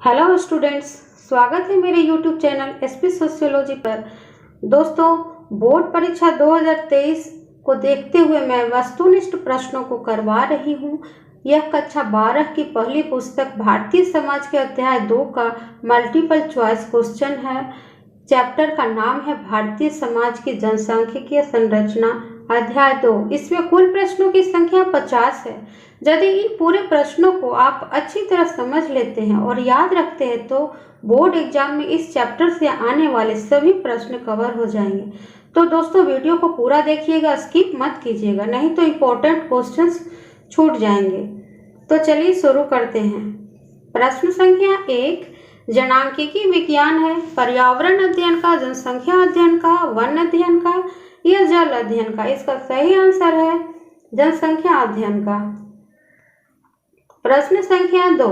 Hello students, स्वागत है मेरे यूट्यूब चैनल एसपी सोशियोलॉजी पर। दोस्तों, बोर्ड परीक्षा 2023 को देखते हुए मैं वस्तुनिष्ठ प्रश्नों को करवा रही हूँ। यह कक्षा 12 की पहली पुस्तक भारतीय समाज के अध्याय 2 का मल्टीपल चॉइस क्वेश्चन है। चैप्टर का नाम है भारतीय समाज की जनसांख्यिकीय संरचना, अध्याय 2। इसमें कुल प्रश्नों की संख्या 50 है। यदि इन पूरे प्रश्नों को आप अच्छी तरह समझ लेते हैं और याद रखते हैं तो बोर्ड एग्जाम में इस चैप्टर से आने वाले सभी प्रश्न कवर हो जाएंगे। तो दोस्तों, वीडियो को पूरा देखिएगा, स्किप मत कीजिएगा, नहीं तो इम्पोर्टेंट क्वेश्चंस छूट जाएंगे। तो चलिए शुरू करते हैं। प्रश्न संख्या 1 जनांकिकी विज्ञान है। पर्यावरण अध्ययन का, जनसंख्या अध्ययन का, वन अध्ययन का या जल अध्ययन का? इसका सही आंसर है जनसंख्या अध्ययन का। प्रश्न संख्या 2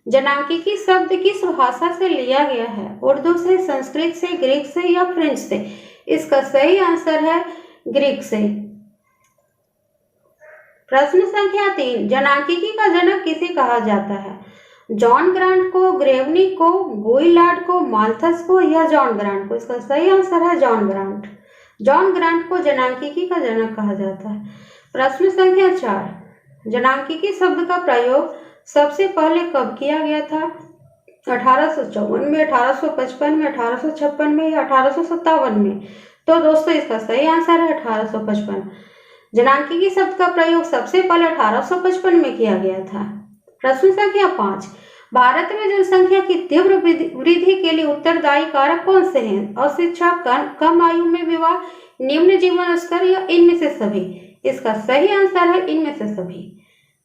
जनांकिकी शब्द किस भाषा से लिया गया है? उर्दू से, संस्कृत से, ग्रीक से या फ्रेंच से? इसका सही आंसर है ग्रीक से। प्रश्न संख्या 3 जनांकिकी का जनक किसे कहा जाता है? जॉन ग्रांट को, ग्रेवनी को, गोइलार्ड को, माल्थस को या जॉन ग्रांट को? इसका सही आंसर है जॉन ग्रांट। जॉन ग्रांट को जनांकिकी का जनक कहा जाता है। प्रश्न संख्या 4 जनांकिकी शब्द का प्रयोग सबसे पहले कब किया गया था? 1854 में, 1855 में, 1856 में या 1857 में? तो दोस्तों, इसका सही आंसर है 1855। जनांकिकी शब्द का प्रयोग सबसे पहले 1855 में किया गया था। प्रश्न संख्या 5 भारत में जनसंख्या की तीव्र वृद्धि के लिए उत्तरदायी कारक कौन से हैं? अशिक्षा, कम आयु में विवाह, निम्न जीवन स्तर या इनमें से सभी? इसका सही आंसर है इनमें से सभी।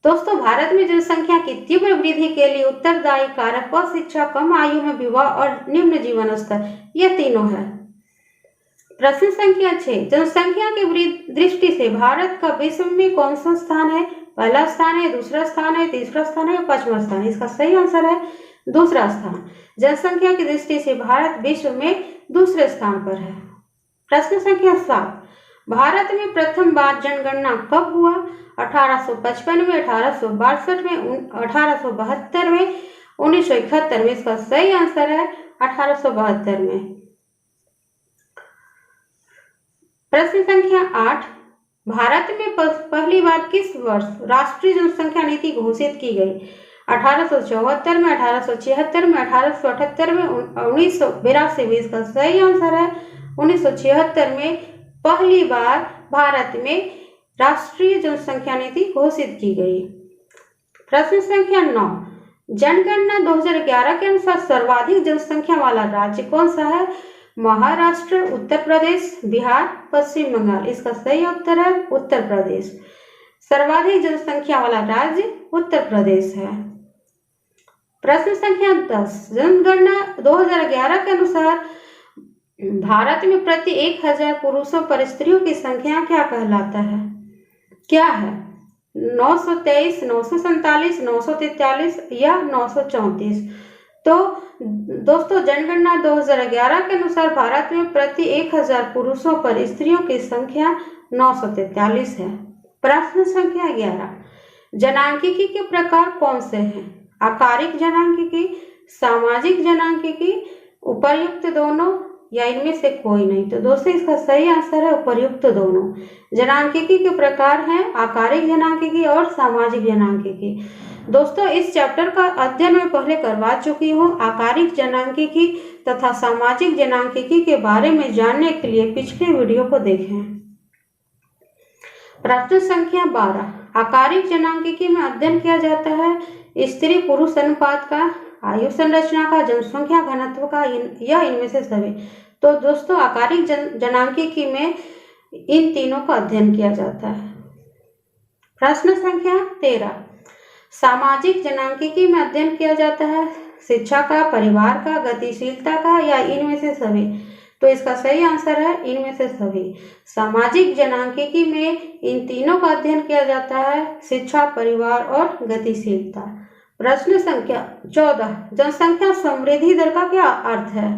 दोस्तों, भारत में जनसंख्या की तीव्र वृद्धि के लिए उत्तरदायी कारक अशिक्षा, कम आयु में विवाह और निम्न जीवन स्तर, ये तीनों है। प्रश्न संख्या 6 जनसंख्या की दृष्टि से भारत का विश्व में कौन सा स्थान है? पहला स्थान है, दूसरा स्थान है, तीसरा स्थान है या पांचवा स्थान? इसका सही आंसर है दूसरा स्थान। जनसंख्या की दृष्टि से भारत विश्व में दूसरे स्थान पर है। प्रश्न संख्या 7 भारत में प्रथम बार जनगणना कब हुआ? 1855 में, 1862 में, 1872 में, 1971 में? इसका सही आंसर है 1872 में। प्रश्न संख्या 8 भारत में पहली बार किस वर्ष राष्ट्रीय जनसंख्या नीति घोषित की गई? 1874 में, 1876 में, 1878 में, 1982 में? इसका सही आंसर है 1976 में पहली बार भारत में राष्ट्रीय जनसंख्या नीति घोषित की गई। प्रश्न संख्या 9 जनगणना 2011 के अनुसार सर्वाधिक जनसंख्या वाला राज्य कौन सा है? महाराष्ट्र, उत्तर प्रदेश, बिहार, पश्चिम बंगाल? इसका सही उत्तर है उत्तर प्रदेश। सर्वाधिक जनसंख्या वाला राज्य उत्तर प्रदेश है। प्रश्न संख्या 10 जनगणना 2011 के अनुसार भारत में प्रति 1000 पुरुषों पर स्त्रियों की संख्या क्या कहलाता है? क्या है? 923, 947, 943 या 934? तो दोस्तों, जनगणना 2011 के अनुसार भारत में प्रति 1000 पुरुषों पर स्त्रियों की संख्या 943 है। प्रश्न संख्या 11 जनांकिकी के प्रकार कौन से हैं? आकारिक जनांकिकी, सामाजिक जनांकिकी, उपर्युक्त दोनों या इनमें से कोई नहीं? तो दोस्तों, इसका सही आंसर है उपर्युक्त दोनों। जनांकिकी के प्रकार हैं आकारिक जनांकिकी और सामाजिक जनांकिकी। दोस्तों, इस चैप्टर का अध्ययन मैं पहले करवा चुकी हूँ। आकारिक जनांकिकी तथा सामाजिक जनांकिकी के बारे में जानने के लिए पिछले वीडियो को देखें। प्रश्न संख्या 12 आकारिक जनांकिकी में अध्ययन किया जाता है स्त्री पुरुष अनुपात का, आयु संरचना का, जनसंख्या घनत्व का या इनमें से सभी? तो दोस्तों, आकारिक जनांकिकी में इन तीनों का अध्ययन किया जाता है। प्रश्न संख्या 13 सामाजिक जनांकिकी में अध्ययन किया जाता है शिक्षा का, परिवार का, गतिशीलता का या इनमें से सभी? तो इसका सही आंसर है इनमें से सभी। सामाजिक जनांकिकी में इन तीनों का अध्ययन किया जाता है शिक्षा, परिवार और गतिशीलता। प्रश्न संख्या 14 जनसंख्या समृद्धि दर का क्या अर्थ है?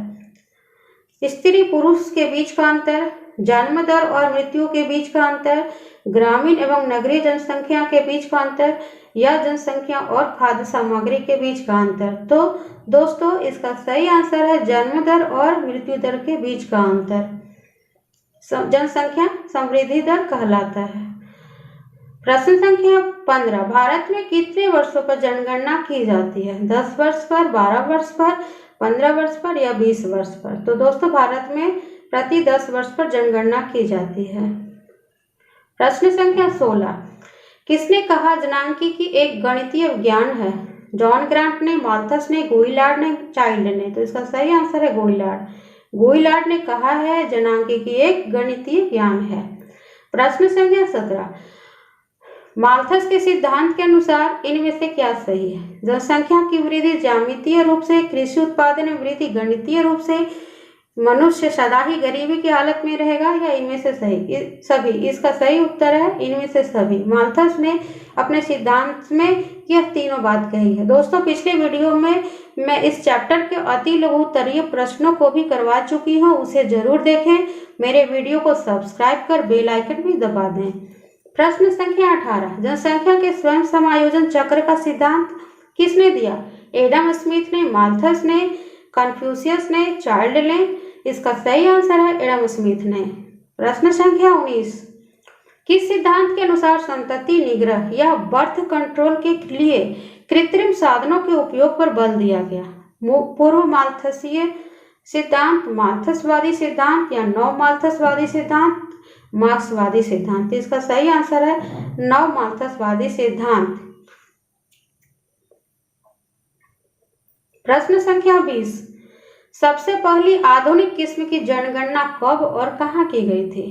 स्त्री पुरुष के बीच का अंतर, जन्म दर और मृत्यु के बीच का अंतर, ग्रामीण एवं नगरीय जनसंख्या के बीच का अंतर या जनसंख्या और खाद्य सामग्री के बीच का अंतर। तो दोस्तों इसका सही आंसर है जन्म दर और मृत्यु दर के बीच का अंतर जनसंख्या समृद्धि दर कहलाता है। प्रश्न संख्या 15, भारत में कितने वर्षों पर जनगणना की जाती है? 10 वर्ष पर, 12 वर्ष पर, 15 वर्ष पर या 20 वर्ष पर? तो दोस्तों भारत में प्रति 10 वर्ष पर जनगणना की जाती है। प्रश्न संख्या 16, किसने कहा जनांकीकी एक गणितीय विज्ञान है? जॉन ग्रांट ने, माल्थस ने, गोइलार्ड ने, चाइल्ड ने? तो इसका सही आंसर है गोइलार्ड। गोइलार्ड ने कहा है जनांकीकी एक गणितीय विज्ञान है। प्रश्न संख्या 17, माल्थस के सिद्धांत के अनुसार इनमें से क्या सही है? जनसंख्या की वृद्धि ज्यामितीय रूप से, कृषि उत्पादन में वृद्धि गणितीय रूप से, मनुष्य सदा ही गरीबी की हालत में रहेगा या इनमें से सभी? इसका सही उत्तर है इनमें से सभी। माल्थस ने अपने सिद्धांत में यह तीनों बात कही है। दोस्तों पिछले वीडियो में मैं इस चैप्टर के अति लघुत्तरीय प्रश्नों को भी करवा चुकी हूँ, उसे जरूर देखें। मेरे वीडियो को सब्सक्राइब कर बेल आइकन भी दबा दें। प्रश्न संख्या 18, जनसंख्या के स्वयं समायोजन चक्र का सिद्धांत किसने दिया? एडम स्मिथ ने, माल्थस ने, कन्फ्यूशियस ने, चाइल्ड ने? इसका सही आंसर है एडम स्मिथ ने। प्रश्न संख्या 19, किस सिद्धांत के अनुसार संतति निग्रह या बर्थ कंट्रोल के लिए कृत्रिम साधनों के उपयोग पर बल दिया गया? पूर्व माल्थसीय सिद्धांत, माल्थसवादी सिद्धांत या नव माल्थसवादी सिद्धांत, मार्क्सवादी सिद्धांत? इसका सही आंसर है नव माल्थसवादी सिद्धांत। प्रश्न संख्या 20, सबसे पहली आधुनिक किस्म की जनगणना कब और कहाँ की गई थी?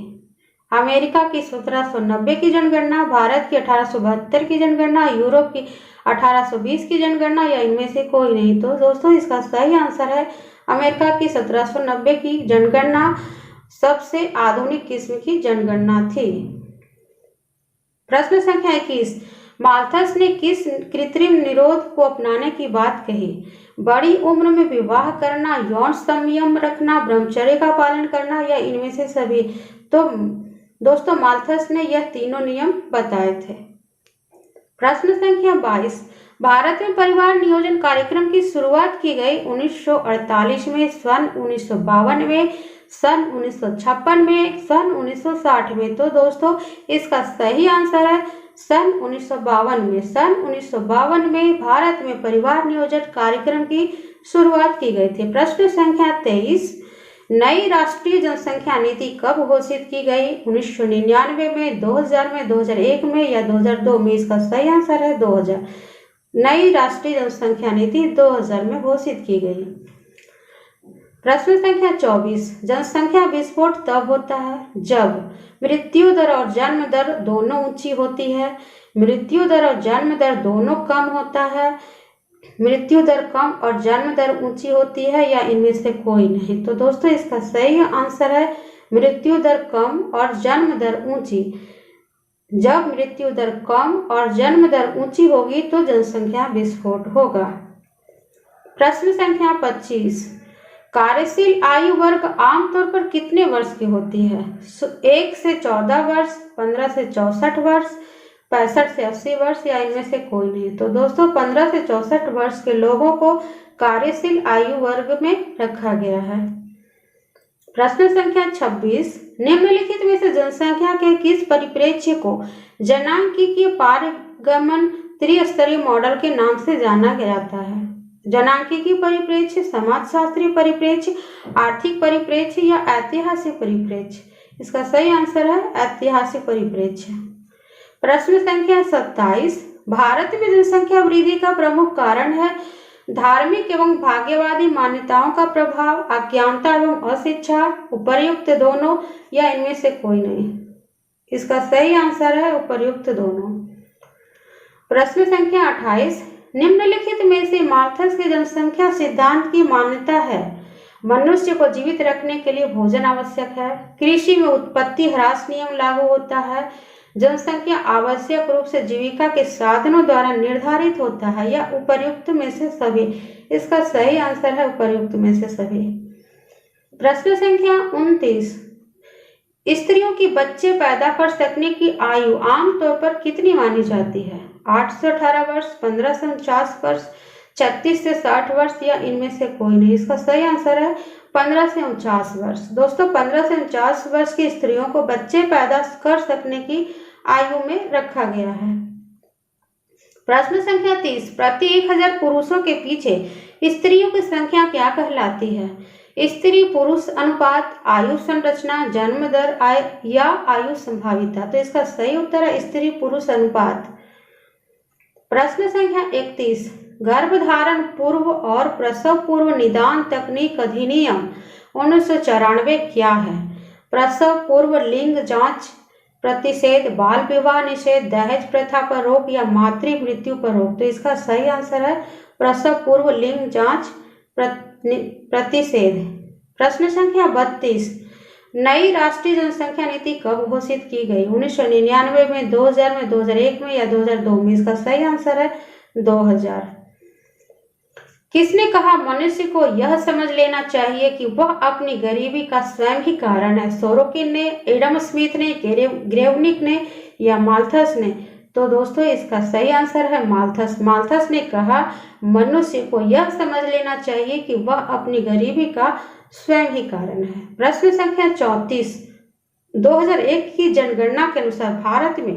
अमेरिका की 1790 की जनगणना, भारत की 1872 की जनगणना, यूरोप की 1820 की जनगणना या इनमें से कोई नहीं? तो दोस्तों इसका सही आंसर है अमेरिका की 1790 की जनगणना सबसे आधुनिक किस्म की जनगणना थी। प्रश्न संख्या 21, माल्थस ने किस कृत्रिम निरोध को अपनाने की बात कही? बड़ी उम्र में विवाह करना, यौन संयम रखना, ब्रह्मचर्य का पालन करना या इनमें से सभी? तो दोस्तों माल्थस ने यह तीनों नियम बताए थे। प्रश्न संख्या 22, भारत में परिवार नियोजन कार्यक्रम की शुरुआत की गई 1948 में, सन 1952 में, सन 1956 में, सन 1960 में? तो दोस्तों इसका सही आंसर है सन 1952 में। सन 1952 में भारत में परिवार नियोजन कार्यक्रम की शुरुआत की गई थी। प्रश्न संख्या 23, नई राष्ट्रीय जनसंख्या नीति कब घोषित की गई? 1999 में, 2000 में, 2001 में या 2002 में? इसका सही आंसर है 2000। नई राष्ट्रीय जनसंख्या नीति 2000 में घोषित की गई। प्रश्न संख्या 24, जनसंख्या विस्फोट तब होता है जब मृत्यु दर और जन्म दर दोनों ऊंची होती है, मृत्यु दर और जन्म दर दोनों कम होता है, मृत्यु दर कम और जन्म दर ऊंची होती है या इनमें से कोई नहीं? तो दोस्तों इसका सही आंसर है मृत्यु दर कम और जन्म दर ऊंची। जब मृत्यु दर कम और जन्म दर ऊंची होगी तो जनसंख्या विस्फोट होगा। प्रश्न संख्या 25, कार्यशील आयु वर्ग आमतौर पर कितने वर्ष की होती है? 1 से 14 वर्ष, 15 से 64 वर्ष, 65 से 80 वर्ष या इनमें से कोई नहीं? तो दोस्तों 15 से 64 वर्ष के लोगों को कार्यशील आयु वर्ग में रखा गया है। प्रश्न संख्या 26, निम्नलिखित में से जनसंख्या के किस परिप्रेक्ष्य को जनांकीय पारगमन त्रिस्तरीय मॉडल के नाम से जाना जाता है? जनांकीय परिप्रेक्ष्य, समाजशास्त्रीय परिप्रेक्ष्य, आर्थिक परिप्रेक्ष्य या ऐतिहासिक परिप्रेक्ष्य? इसका सही आंसर है ऐतिहासिक परिप्रेक्ष्य। प्रश्न संख्या 27, भारत में जनसंख्या वृद्धि का प्रमुख कारण है धार्मिक एवं भाग्यवादी मान्यताओं का प्रभाव, अज्ञानता एवं अशिक्षा, उपर्युक्त दोनों या इनमें से कोई नहीं? इसका सही आंसर है उपर्युक्त दोनों। प्रश्न संख्या 28, निम्नलिखित में से माल्थस के जनसंख्या सिद्धांत की मान्यता है मनुष्य को जीवित रखने के लिए भोजन आवश्यक है, कृषि में उत्पत्ति ह्रास नियम लागू होता है, जनसंख्या आवश्यक रूप से जीविका के साधनों द्वारा निर्धारित होता है या उपर्युक्त में से सभी? इसका सही आंसर है उपर्युक्त में से सभी। प्रश्न संख्या 29, स्त्रियों की बच्चे पैदा कर सकने की आयु आमतौर पर कितनी मानी जाती है? 8 से 18 वर्ष, 15 से 49 वर्ष, 36 से 60 वर्ष या इनमें से कोई नहीं। इसका सही आंसर है 15 से 49 वर्ष। दोस्तों 15 से 49 वर्ष की स्त्रियों को बच्चे पैदा कर सकने की आयु में रखा गया है। प्रश्न संख्या 30, प्रति 1000 पुरुषों के पीछे स्त्रियों की संख्या क्या कहलाती है? स्त्री पुरुष अनुपात, आयु संरचना, जन्म दर, या आयु संभाविता। तो इसका सही उत्तर है स्त्री पुरुष अनुपात। प्रश्न संख्या 31, गर्भधारण पूर्व और प्रसव पूर्व निदान तकनीक अधिनियम 1994 क्या है? प्रसव पूर्व लिंग जांच प्रतिषेध, बाल विवाह निषेध, दहेज प्रथा पर रोक या मातृ मृत्यु पर रोक। तो इसका सही आंसर है प्रसव पूर्व लिंग जांच प्रतिषेध। प्रश्न संख्या 32, नई राष्ट्रीय जनसंख्या नीति कब घोषित की गई? 1999 में, 2000 में, 2001 में या 2002 में? इसका सही आंसर है 2000। किसने कहा मनुष्य को यह समझ लेना चाहिए कि वह अपनी गरीबी का स्वयं ही कारण है? सोरोकिन ने, एडम स्मिथ ने, ग्रेवनिक ने या माल्थस ने? तो दोस्तों इसका सही आंसर है माल्थस। माल्थस ने कहा मनुष्य को यह समझ लेना चाहिए कि वह अपनी गरीबी का स्वयं ही कारण है। प्रश्न संख्या 34, 2001 की जनगणना के अनुसार भारत में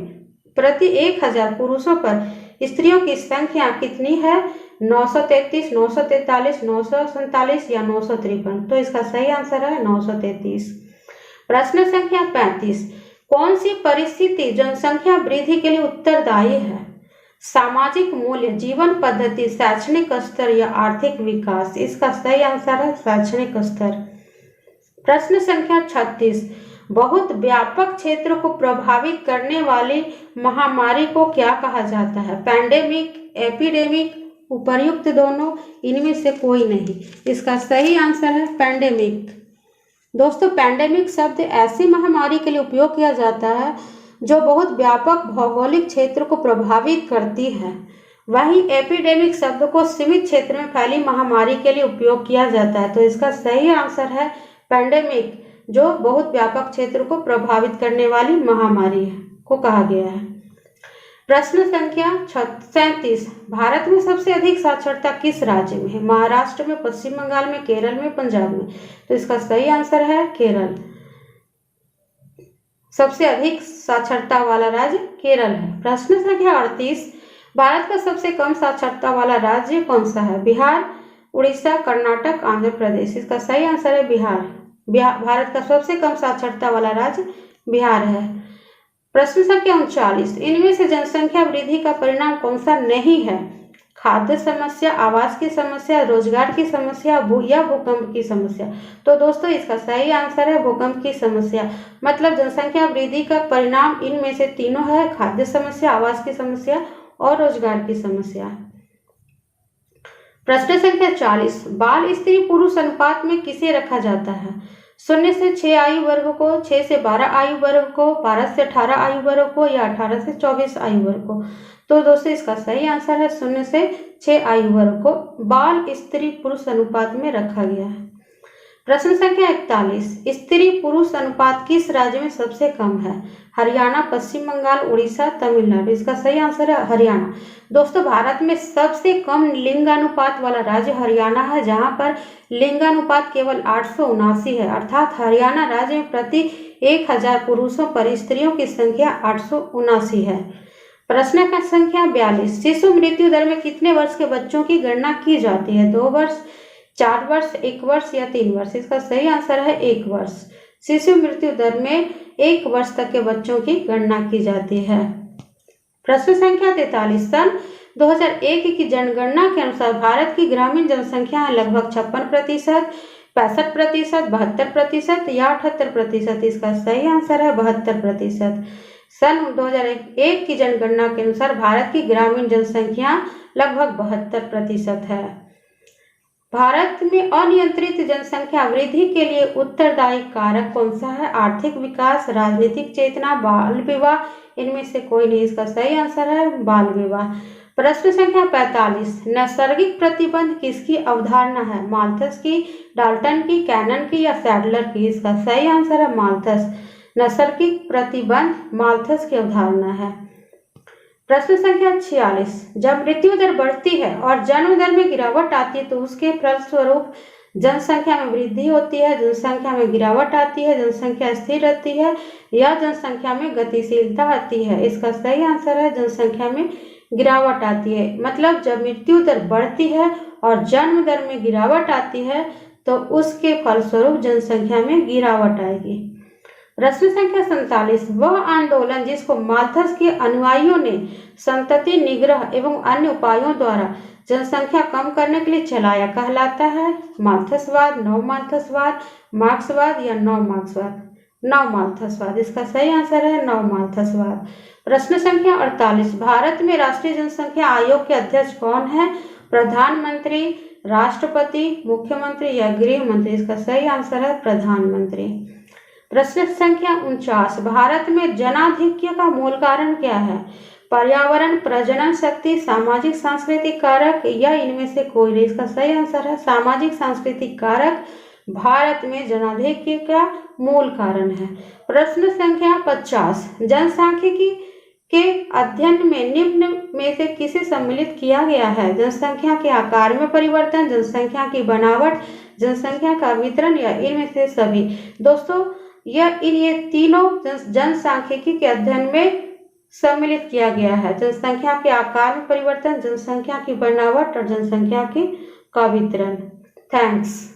प्रति 1000 पुरुषों पर स्त्रियों की संख्या कितनी है? 933, 943, 947 या 953? तो इसका सही आंसर है 933। प्रश्न संख्या 35, कौन सी परिस्थिति जनसंख्या वृद्धि के लिए उत्तरदायी है? सामाजिक मूल्य, जीवन पद्धति, शैक्षणिक स्तर या आर्थिक विकास? इसका सही आंसर है शैक्षणिक स्तर। प्रश्न संख्या 36, बहुत व्यापक क्षेत्र को प्रभावित करने वाली महामारी को क्या कहा जाता है? पैंडेमिक, एपिडेमिक, उपर्युक्त दोनों, इनमें से कोई नहीं? इसका सही आंसर है पैंडेमिक। दोस्तों पैंडेमिक शब्द ऐसी महामारी के लिए उपयोग किया जाता है जो बहुत व्यापक भौगोलिक क्षेत्र को प्रभावित करती है। वहीं एपिडेमिक शब्द को सीमित क्षेत्र में फैली महामारी के लिए उपयोग किया जाता है। तो इसका सही आंसर है पैंडेमिक, जो बहुत व्यापक क्षेत्र को प्रभावित करने वाली महामारी को कहा गया है। प्रश्न संख्या 37, भारत में सबसे अधिक साक्षरता किस राज्य में है? महाराष्ट्र में, पश्चिम बंगाल में, केरल में, पंजाब में? तो इसका सही आंसर है केरल। सबसे अधिक साक्षरता वाला राज्य केरल है। प्रश्न संख्या 38, भारत का सबसे कम साक्षरता वाला राज्य कौन सा है? बिहार, उड़ीसा, कर्नाटक, आंध्र प्रदेश? इसका सही आंसर है बिहार। भारत का सबसे कम साक्षरता वाला राज्य बिहार है। प्रश्न संख्या 39, इनमें से जनसंख्या वृद्धि का परिणाम कौन सा नहीं है? खाद्य समस्या, आवास की समस्या, रोजगार की समस्या या भूकंप की समस्या? तो दोस्तों इसका सही आंसर है भूकंप की समस्या। मतलब जनसंख्या वृद्धि का परिणाम इनमें से तीनों है, खाद्य समस्या, आवास की समस्या और रोजगार की समस्या। प्रश्न संख्या 40, बाल स्त्री पुरुष अनुपात में किसे रखा जाता है? 0 से 6 आयु वर्ग को, 6 से 12 आयु वर्ग को, 12 से 18 आयु वर्ग को या 18 से 24 आयु वर्ग को? तो दोस्तों इसका सही आंसर है 0 से 6 आयु वर्ग को बाल स्त्री पुरुष अनुपात में रखा गया है। प्रश्न संख्या 41, स्त्री पुरुष अनुपात किस राज्य में सबसे कम है? हरियाणा, पश्चिम बंगाल, उड़ीसा, तमिलनाडु? इसका सही आंसर है हरियाणा। दोस्तों भारत में सबसे कम लिंगानुपात वाला राज्य हरियाणा है, जहां पर लिंगानुपात केवल 879 है। अर्थात हरियाणा राज्य में प्रति 1000 पुरुषों पर स्त्रियों की संख्या 879 है। प्रश्न का संख्या 42, शिशु मृत्यु दर में कितने वर्ष के बच्चों की गणना की जाती है? 2 वर्ष, 4 वर्ष, 1 वर्ष या 3 वर्ष? इसका सही आंसर है 1 वर्ष। शिशु मृत्यु दर में 1 वर्ष तक के बच्चों की गणना की जाती है। प्रश्न संख्या 43, सन 2001 की जनगणना के अनुसार भारत की ग्रामीण जनसंख्या है लगभग 56%, 65%, 72% या 78%? इसका सही आंसर है 72%। सन 2001 की जनगणना के अनुसार भारत की ग्रामीण जनसंख्या लगभग 72% है। भारत में अनियंत्रित जनसंख्या वृद्धि के लिए उत्तरदायी कारक कौन सा है? आर्थिक विकास, राजनीतिक चेतना, बाल विवाह? इनमें से कोई नहीं। इसका सही आंसर है बाल विवाह। प्रश्न संख्या 45, नैसर्गिक प्रतिबंध किसकी अवधारणा है? माल्थस की, डाल्टन की, कैनन की या सैडलर की? इसका सही आंसर है माल्थस। नैसर्गिक प्रतिबंध माल्थस की अवधारणा है। प्रश्न संख्या 46, जब मृत्यु दर बढ़ती है और जन्म दर में गिरावट आती है तो उसके फलस्वरूप जनसंख्या में वृद्धि होती है, जनसंख्या में गिरावट आती है, जनसंख्या स्थिर रहती है या जनसंख्या में गतिशीलता आती है। इसका सही आंसर है जनसंख्या में गिरावट आती है। मतलब जब मृत्यु दर बढ़ती है और जन्म दर में गिरावट आती है तो उसके फलस्वरूप जनसंख्या में गिरावट आएगी। प्रश्न संख्या 47, वह आंदोलन जिसको माल्थस के अनुयायियों ने संतति निग्रह एवं अन्य उपायों द्वारा जनसंख्या कम करने के लिए चलाया कहलाता है माल्थसवाद, नव माल्थसवाद, मार्क्सवाद या नव मार्क्सवाद? नव माल्थसवाद। इसका सही आंसर है नव माल्थसवाद। प्रश्न संख्या 48, भारत में राष्ट्रीय जनसंख्या आयोग के अध्यक्ष कौन है? प्रधानमंत्री, राष्ट्रपति, मुख्यमंत्री या गृह मंत्री? इसका सही आंसर है प्रधानमंत्री। प्रश्न संख्या 49, भारत में जनाधिक्य का मूल कारण क्या है? पर्यावरण, प्रजनन शक्ति, सामाजिक सांस्कृतिक कारक या इनमें से कोई नहीं? इसका सही आंसर है सामाजिक सांस्कृतिक कारक भारत में जनाधिक्य का मूल कारण है। प्रश्न संख्या 50, जनसांख्यिकी के अध्ययन में निम्न में से किसे सम्मिलित किया गया है? जनसंख्या के आकार में परिवर्तन, जनसंख्या की बनावट, जनसंख्या का वितरण या इनमें से सभी? दोस्तों ये तीनों जनसांख्यिकी के अध्ययन में सम्मिलित किया गया है। जनसंख्या के आकार में परिवर्तन, जनसंख्या की बनावट और जनसंख्या का वितरण। थैंक्स।